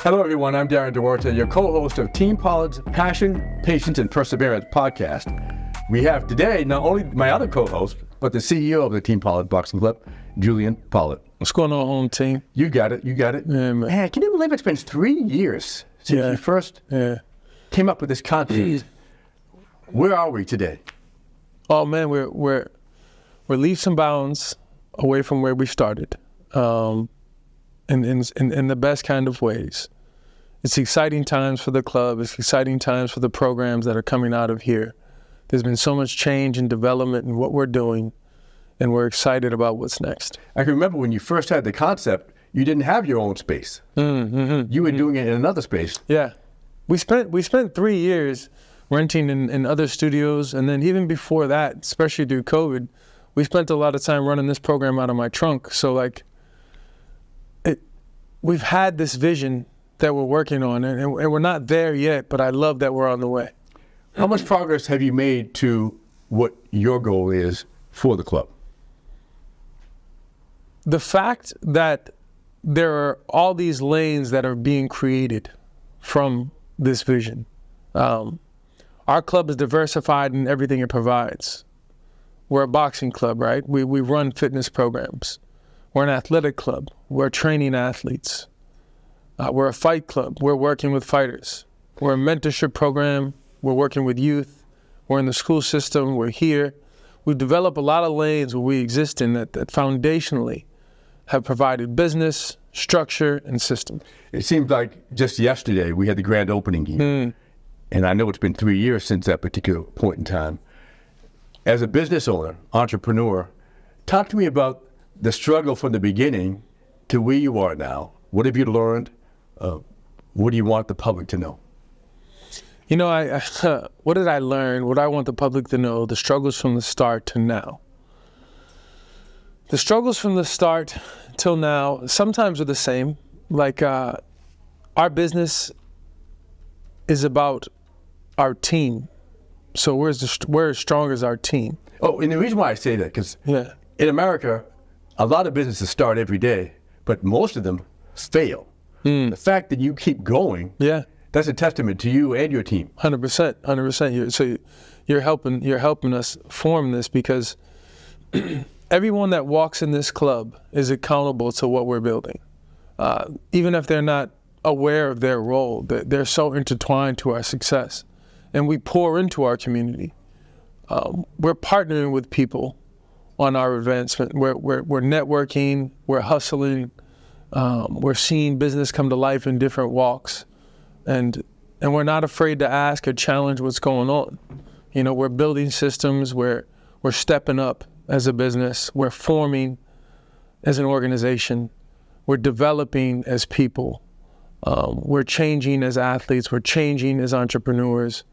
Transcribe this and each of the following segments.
Hello, everyone. I'm Darren Duarte, your co-host of Team Pollard's Passion, Patience, and Perseverance podcast. We have today not only my other co-host, but the CEO of the Team Pollard Boxing Club, Julian Pollard. What's going on, home team? You got it. Yeah, man, can you believe it's been 3 years since you first came up with this concept? Where are we today? Oh man, we're leaps and bounds away from where we started, in the best kind of ways. It's exciting times for the club. It's exciting times for the programs that are coming out of here. There's been so much change and development in what we're doing, and we're excited about what's next. I can remember when you first had the concept, you didn't have your own space. You were doing it in another space. Yeah, we spent 3 years renting in other studios, and then even before that, especially through COVID, we spent a lot of time running this program out of my trunk. So we've had this vision that we're working on, and we're not there yet, but I love that we're on the way. How much progress have you made to what your goal is for the club? The fact that there are all these lanes that are being created from this vision. Our club is diversified in everything it provides. We're a boxing club, right? We run fitness programs. We're an athletic club. We're training athletes. We're a fight club. We're working with fighters. We're a mentorship program. We're working with youth. We're in the school system. We're here. We've developed a lot of lanes where we exist in that foundationally have provided business, structure, and system. It seems like just yesterday we had the grand opening here. And I know it's been 3 years since that particular point in time. As a business owner, entrepreneur, talk to me about the struggle from the beginning to where you are now. What have you learned? What do you want the public to know? You know, what did I learn? What I want the public to know, the struggles from the start to now. The struggles from the start till now sometimes are the same. Like our business is about our team. So we're as strong as our team. Oh, and the reason why I say that, because in America, a lot of businesses start every day, but most of them fail. The fact that you keep going, that's a testament to you and your team. 100%. So you're helping us form this, because everyone that walks in this club is accountable to what we're building. Even if they're not aware of their role, they're so intertwined to our success. And we pour into our community. We're partnering with people on our advancement. We're networking, we're hustling, we're seeing business come to life in different walks. And we're not afraid to ask or challenge what's going on. You know, we're building systems, we're stepping up as a business, we're forming as an organization, we're developing as people, we're changing as athletes, we're changing as entrepreneurs,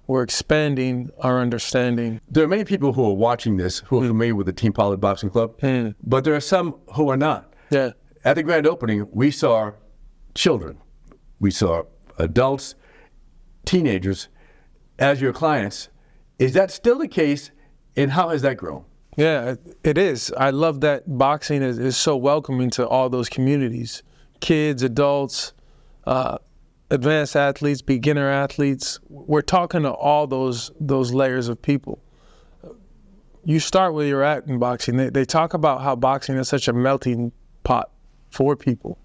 we're expanding our understanding. There are many people who are watching this who are familiar with the Team Pollard Boxing Club, but there are some who are not. Yeah. At the grand opening, we saw children, we saw adults, teenagers as your clients. Is that still the case, and how has that grown? Yeah, it is. I love that boxing is so welcoming to all those communities. Kids, adults, advanced athletes, beginner athletes. We're talking to all those layers of people. You start where you're at in boxing. They talk about how boxing is such a melting pot for people.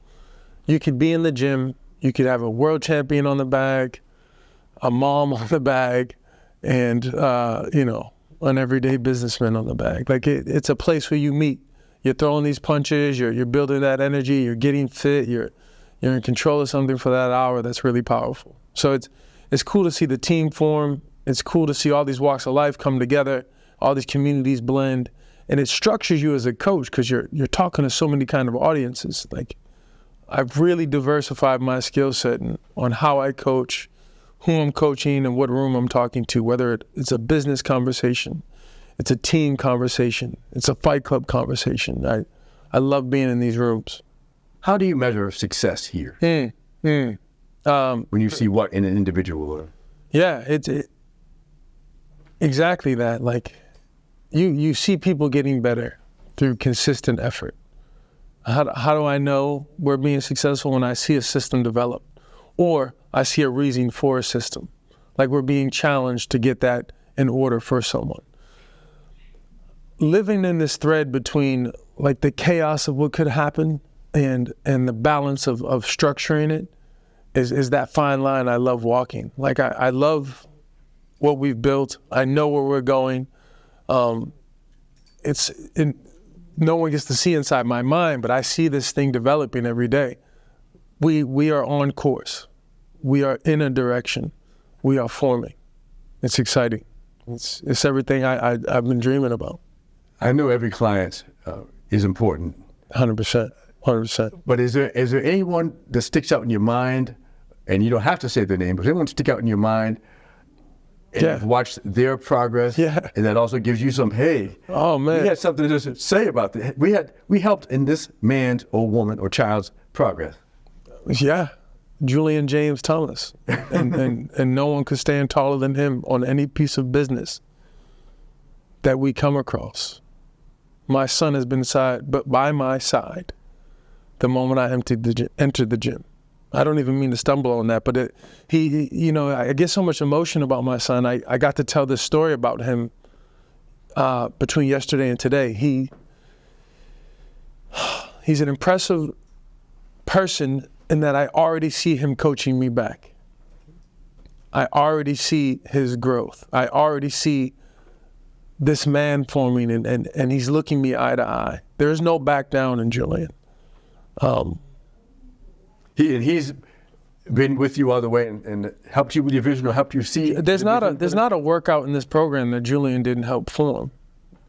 You could be in the gym, you could have a world champion on the bag, a mom on the bag, and an everyday businessman on the bag. Like it's a place where you meet. You're throwing these punches, you're building that energy, you're getting fit, you're in control of something for that hour that's really powerful. So it's cool to see the team form. It's cool to see all these walks of life come together, all these communities blend, and it structures you as a coach because you're talking to so many kind of audiences. Like I've really diversified my skill set on how I coach, who I'm coaching, and what room I'm talking to, whether it's a business conversation, it's a team conversation, it's a fight club conversation. I love being in these rooms. How do you measure success here? When you see what in an individual? Yeah, it's exactly that. Like you see people getting better through consistent effort. How do I know we're being successful? When I see a system developed, or I see a reason for a system. Like we're being challenged to get that in order for someone. Living in this thread between like the chaos of what could happen and the balance of structuring it is that fine line I love walking. Like I love what we've built. I know where we're going. No one gets to see inside my mind, but I see this thing developing every day. We are on course. We are in a direction. We are forming. It's exciting. It's everything I've been dreaming about. I know every client is important. 100%. 100%. But is there anyone that sticks out in your mind, and you don't have to say their name, but anyone stick out in your mind and you've watched their progress, and that also gives you some, hey, oh man, we had something to say about that. We helped in this man's or woman or child's progress. Yeah, Julian James Thomas, and no one could stand taller than him on any piece of business that we come across. My son has been by my side the moment I entered the gym. I don't even mean to stumble on that, but I get so much emotion about my son. I got to tell this story about him between yesterday and today. He's an impressive person in that I already see him coaching me back. I already see his growth. I already see this man forming, and he's looking me eye to eye. There's no back down in Julian. He's been with you all the way and helped you with your vision, or helped you see. There's not a workout in this program that Julian didn't help form.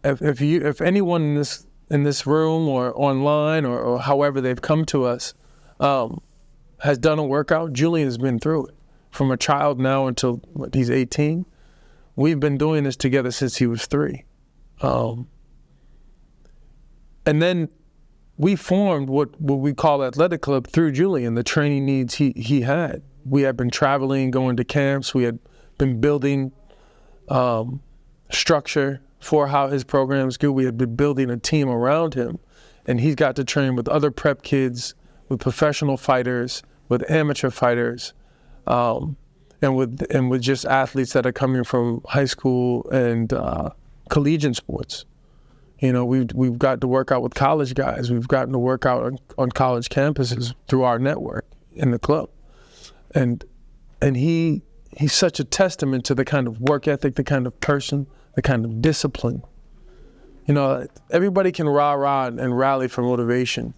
If anyone in this room or online or however they've come to us has done a workout, Julian has been through it. From a child now until he's 18, we've been doing this together since he was 3. And then we formed what we call Athletic Club through Julian, the training needs he had. We had been traveling, going to camps. We had been building structure for how his programs go. We had been building a team around him. And he's got to train with other prep kids, with professional fighters, with amateur fighters, and with just athletes that are coming from high school and collegiate sports. You know, we've got to work out with college guys. We've gotten to work out on college campuses through our network in the club. And he's such a testament to the kind of work ethic, the kind of person, the kind of discipline. You know, everybody can rah-rah and rally for motivation.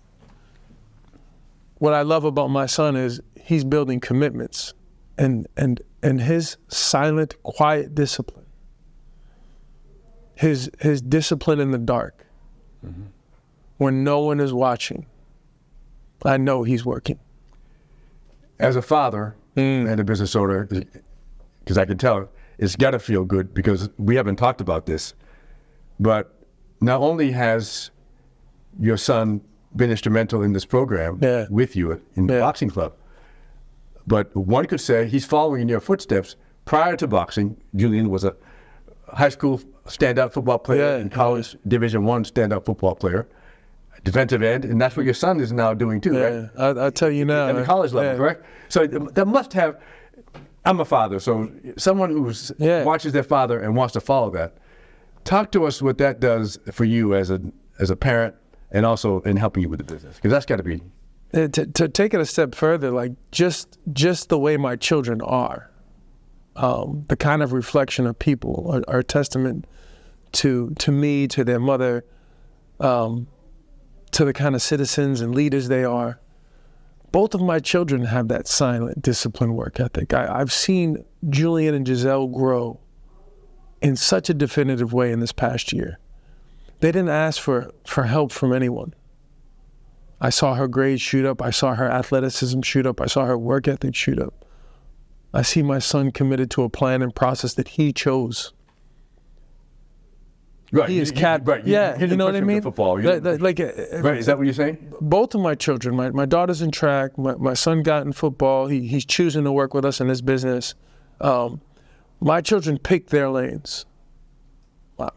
What I love about my son is he's building commitments and his silent, quiet discipline. His discipline in the dark, when no one is watching. I know he's working. As a father and a business owner, because I can tell, it's got to feel good, because we haven't talked about this, but not only has your son been instrumental in this program with you in the boxing club, but one could say he's following in your footsteps. Prior to boxing, Julian was a high school standout football player and college Division I standout football player, defensive end, and that's what your son is now doing too, right? I'll tell you now. At the college level, correct? So that must have, I'm a father, so someone who watches their father and wants to follow that. Talk to us what that does for you as a parent, and also in helping you with the business, because that's got to be. To take it a step further, like just the way my children are, the kind of reflection of people are a testament to me, to their mother, to the kind of citizens and leaders they are. Both of my children have that silent, disciplined work ethic. I've seen Julian and Giselle grow in such a definitive way in this past year. They didn't ask for help from anyone. I saw her grades shoot up. I saw her athleticism shoot up. I saw her work ethic shoot up. I see my son committed to a plan and process that he chose. Right. He is right. You know what I mean? Football. Right, is that what you're saying? Both of my children, my daughter's in track, my son got in football. He's choosing to work with us in this business. My children picked their lanes.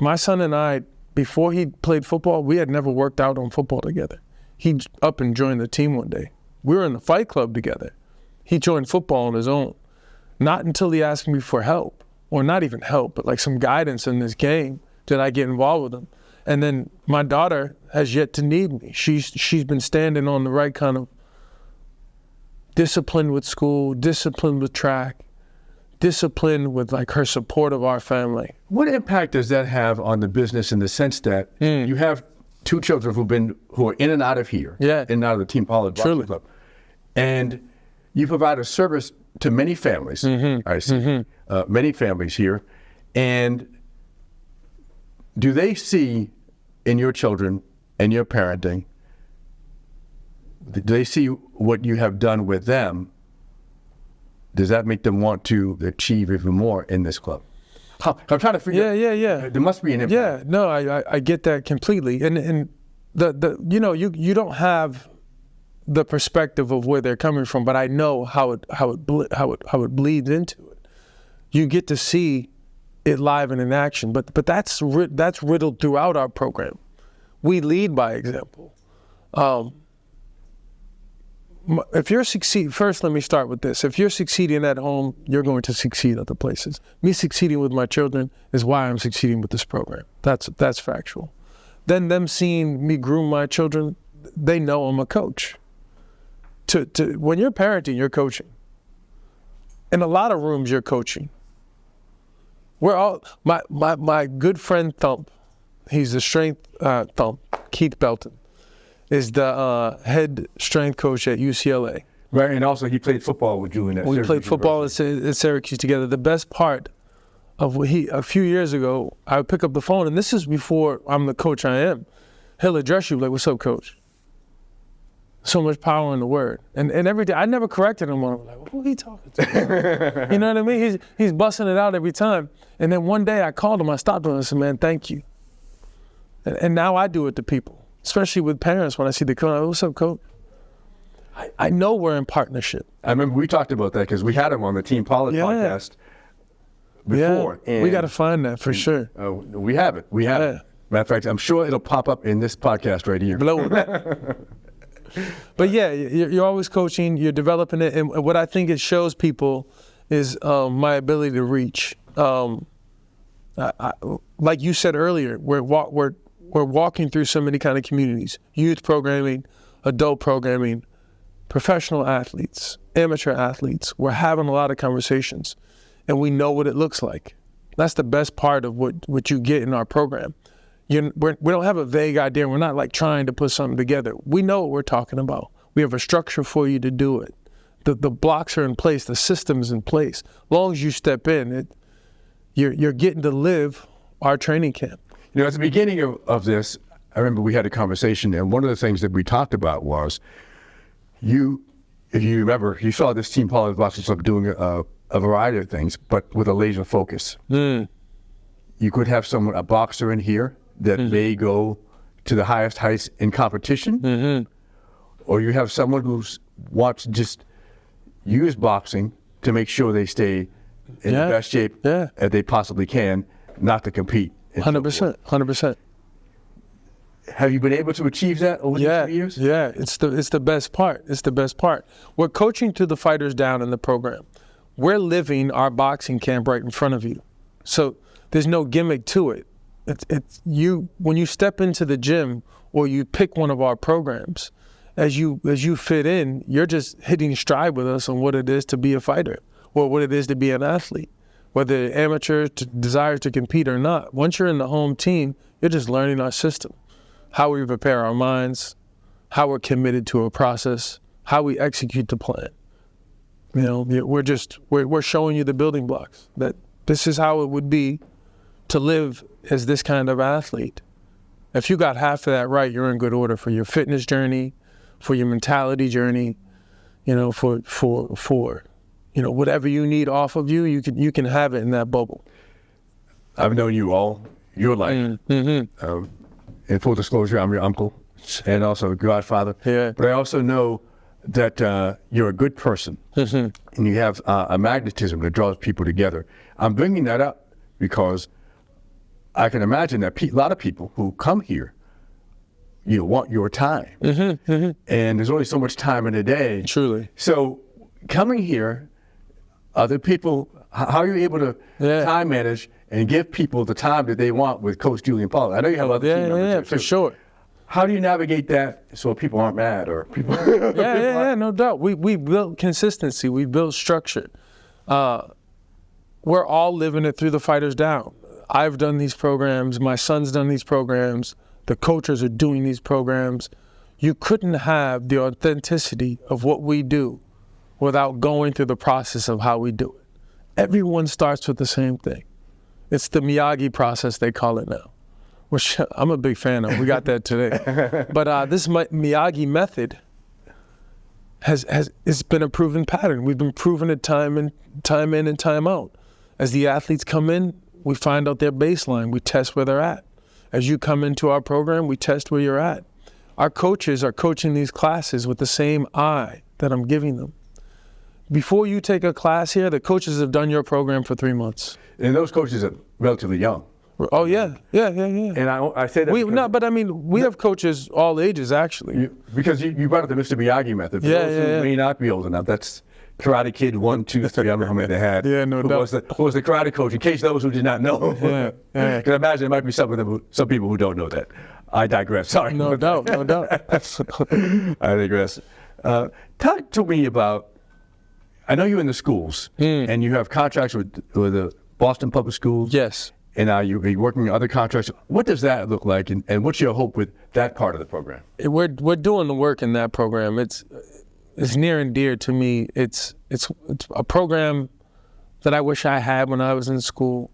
My son and I, before he played football, we had never worked out on football together. He up and joined the team one day. We were in the fight club together. He joined football on his own. Not until he asked me for help, or not even help, but like some guidance in this game, did I get involved with him. And then my daughter has yet to need me. She's been standing on the right kind of discipline with school, discipline with track, discipline with like her support of our family. What impact does that have on the business in the sense that you have two children who are in and out of here, in and out of the Team Pollard Boxing Club, and you provide a service to many families. I see many families here, and do they see in your children and your parenting? Do they see what you have done with them? Does that make them want to achieve even more in this club? I'm trying to figure. Yeah. There must be an impact. Yeah, no, I get that completely, and the you know you don't have the perspective of where they're coming from, but I know how it bleeds into it. You get to see it live and in action, but that's riddled throughout our program. We lead by example. If you're first let me start with this. If you're succeeding at home, you're going to succeed other places. Me succeeding with my children is why I'm succeeding with this program. That's factual. Then them seeing me groom my children, they know I'm a coach. When you're parenting, you're coaching. In a lot of rooms, you're coaching. We're all, my good friend Thump, he's the strength, Thump, Keith Belton, is the head strength coach at UCLA. Right, and also he played football with Julian at We Syracuse played football at University. Syracuse together. The best part of a few years ago, I would pick up the phone, and this is before I'm the coach I am. He'll address you like, "What's up, coach?" So much power in the word. And every day, I never corrected him on it. Like, who he talking to? You know what I mean? He's busting it out every time. And then one day I called him, I stopped him and I said, "Man, thank you." And now I do it to people, especially with parents when I see the coach. "What's up, coach?" I know we're in partnership. I remember we talked about that because we had him on the Team Pollard podcast before. Yeah, we got to find that for sure. We have it. We have it. Matter of fact, I'm sure it'll pop up in this podcast right here. Blow it. But yeah, you're always coaching, you're developing it, and what I think it shows people is my ability to reach. Like you said earlier, we're walking through so many kind of communities: youth programming, adult programming, professional athletes, amateur athletes. We're having a lot of conversations, and we know what it looks like. That's the best part of what you get in our program. We don't have a vague idea. We're not like trying to put something together. We know what we're talking about. We have a structure for you to do it. The blocks are in place. The system's in place. As long as you step in, you're getting to live our training camp. You know, at the beginning of this, I remember we had a conversation, and one of the things that we talked about was if you remember, you saw this Team Pollard Boxing Club doing a variety of things, but with a laser focus. You could have a boxer in here that may go to the highest heights in competition, or you have someone who wants to just use boxing to make sure they stay in the best shape that they possibly can, not to compete. 100%, 100%. Have you been able to achieve that over the 2 years? Yeah, it's the best part. It's the best part. We're coaching to the fighters down in the program. We're living our boxing camp right in front of you. So there's no gimmick to it. It's you when you step into the gym or you pick one of our programs, as you fit in, you're just hitting stride with us on what it is to be a fighter or what it is to be an athlete, whether amateur desires to compete or not. Once you're in the home team, you're just learning our system, how we prepare our minds, how we're committed to a process, how we execute the plan. You know, we're showing you the building blocks that this is how it would be to live as this kind of athlete. If you got half of that right, you're in good order for your fitness journey, for your mentality journey, you know, for you know, whatever you need off of you, you can have it in that bubble. I've known you all your life. In full disclosure, I'm your uncle and also godfather. Yeah. But I also know that you're a good person and you have a magnetism that draws people together. I'm bringing that up because I can imagine that a lot of people who come here, want your time. And there's only so much time in a day. Truly. So coming here, other people, how are you able to time manage and give people the time that they want with Coach Julian Pollard? I know you have other team members here, for too. sure. How do you navigate that so people aren't mad or people? No doubt. We built consistency. We built structure. We're all living it through the Fighters Down. I've done these programs. My son's done these programs. The coaches are doing these programs. You couldn't have the authenticity of what we do without going through the process of how we do it. Everyone starts with the same thing. It's the Miyagi process, they call it now, which I'm a big fan of. We got that today. But this Miyagi method it's been a proven pattern. We've been proving it time in and time out. As the athletes come in, we find out their baseline. We test where they're at. As you come into our program, we test where you're at. Our coaches are coaching these classes with the same eye that I'm giving them. Before you take a class here, the coaches have done your program for 3 months. And those coaches are relatively young. Oh, yeah. And I say that but I mean, we have coaches all ages, actually. Because you brought up the Mr. Miyagi method. For those who may not be old enough, that's Karate Kid 1, 2, 3. I don't know how many they had. Yeah, no doubt. Who was the karate coach, in case those who did not know. Because I imagine there might be some people who don't know that. I digress. Sorry. No doubt. I digress. Talk to me about, I know you're in the schools, and you have contracts with the Boston Public Schools. Yes. And now you're working on other contracts. What does that look like, and what's your hope with that part of the program? We're doing the work in that program. It's near and dear to me. It's a program that I wish I had when I was in school.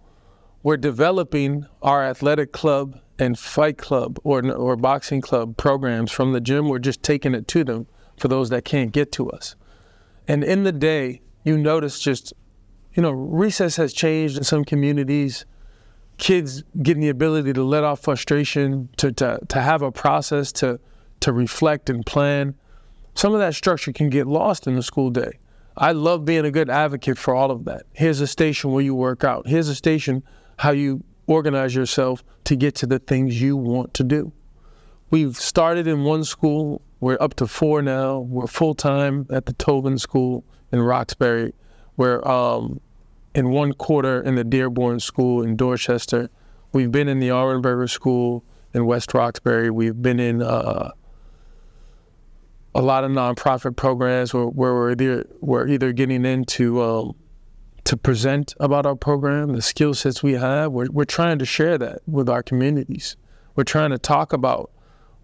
We're developing our athletic club and fight club or boxing club programs from the gym. We're just taking it to them for those that can't get to us. And in the day, you notice just, recess has changed in some communities. Kids getting the ability to let off frustration, to have a process to reflect and plan. Some of that structure can get lost in the school day. I love being a good advocate for all of that. Here's a station where you work out. Here's a station how you organize yourself to get to the things you want to do. We've started in one school. We're up to 4 now. We're full-time at the Tobin School in Roxbury. We're in 1/4 in the Dearborn School in Dorchester. We've been in the Orenberger School in West Roxbury. We've been in a lot of nonprofit programs where we're either getting into to present about our program, the skill sets we have. We're trying to share that with our communities. We're trying to talk about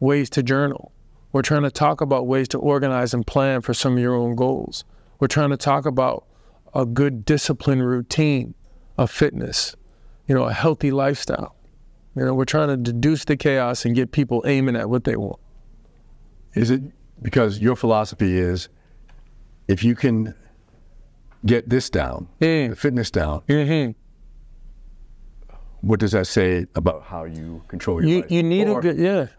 ways to journal. We're trying to talk about ways to organize and plan for some of your own goals. We're trying to talk about a good discipline routine of fitness, a healthy lifestyle. We're trying to deduce the chaos and get people aiming at what they want. Is it because your philosophy is if you can get this down, the fitness down, what does that say about how you control your life? You need a good,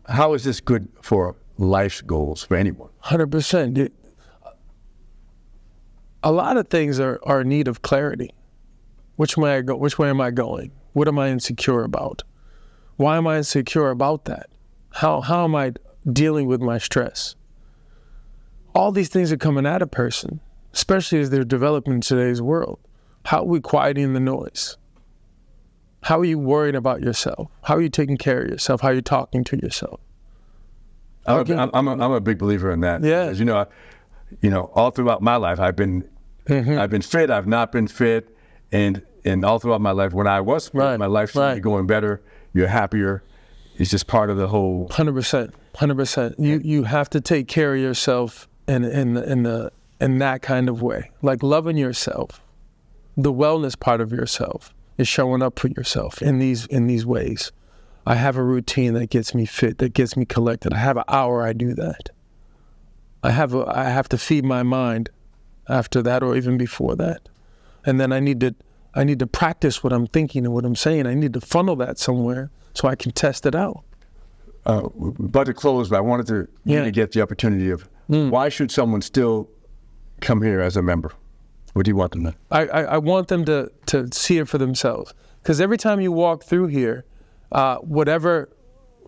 How is this good for life's goals for anyone? 100%. A lot of things are in need of clarity. Which way am I going? What am I insecure about? Why am I insecure about that? How am I dealing with my stress? All these things are coming at a person, especially as they're developing in today's world. How are we quieting the noise? How are you worried about yourself? How are you taking care of yourself? How are you talking to yourself? I'm a big believer in that. Yeah. As all throughout my life, I've been fit. I've not been fit, and all throughout my life, when I was fit, my life seemed to be going better. You're happier. It's just part of the whole. 100%. You have to take care of yourself in that kind of way, like loving yourself. The wellness part of yourself is showing up for yourself in these ways. I have a routine that gets me fit, that gets me collected. I have an hour I do that. I have to feed my mind after that or even before that. And then I need to practice what I'm thinking and what I'm saying. I need to funnel that somewhere so I can test it out. But to close, I wanted to get the opportunity of why should someone still come here as a member? What do you want them to? I want them to see it for themselves. Because every time you walk through here, whatever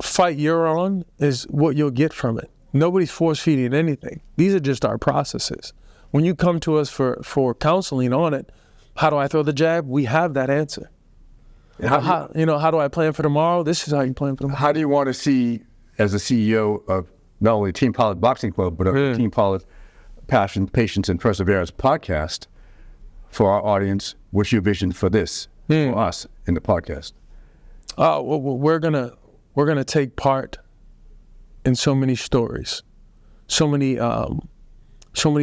fight you're on is what you'll get from it. Nobody's force feeding anything. These are just our processes. when you come to us for counseling on it, how do I throw the jab? We have that answer. How do I plan for tomorrow? This is how you plan for tomorrow. How do you want to see, as the CEO of not only Team Pollard Boxing Club, but of Team Pollard Passion, Patience, and Perseverance podcast, for our audience, what's your vision for this, for us in the podcast? Well, we're gonna take part in so many stories, so many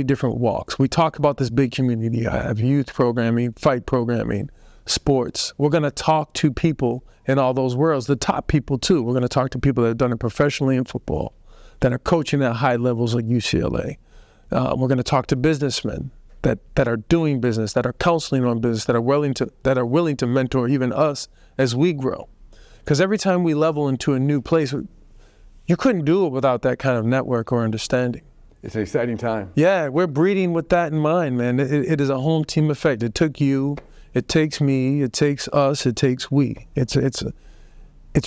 different walks. We talk about this big community. I have youth programming, fight programming, sports. We're going to talk to people in all those worlds, the top people too. We're going to talk to people that have done it professionally in football, that are coaching at high levels like UCLA. We're going to talk to businessmen that are doing business, that are counseling on business, that are willing to mentor even us as we grow. Because every time we level into a new place, you couldn't do it without that kind of network or understanding. It's an exciting time. Yeah, we're breeding with that in mind, man. It is a home team effect. It took you, it takes me, it takes us, it takes we. It's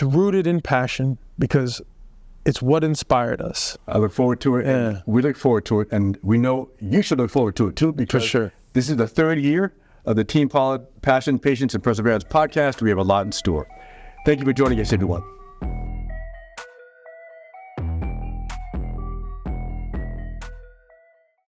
rooted in passion because it's what inspired us. I look forward to it. Yeah. And we look forward to it, and we know you should look forward to it too, because For sure. This is the third year of the Team Pollard Passion, Patience, and Perseverance podcast. We have a lot in store. Thank you for joining us, everyone.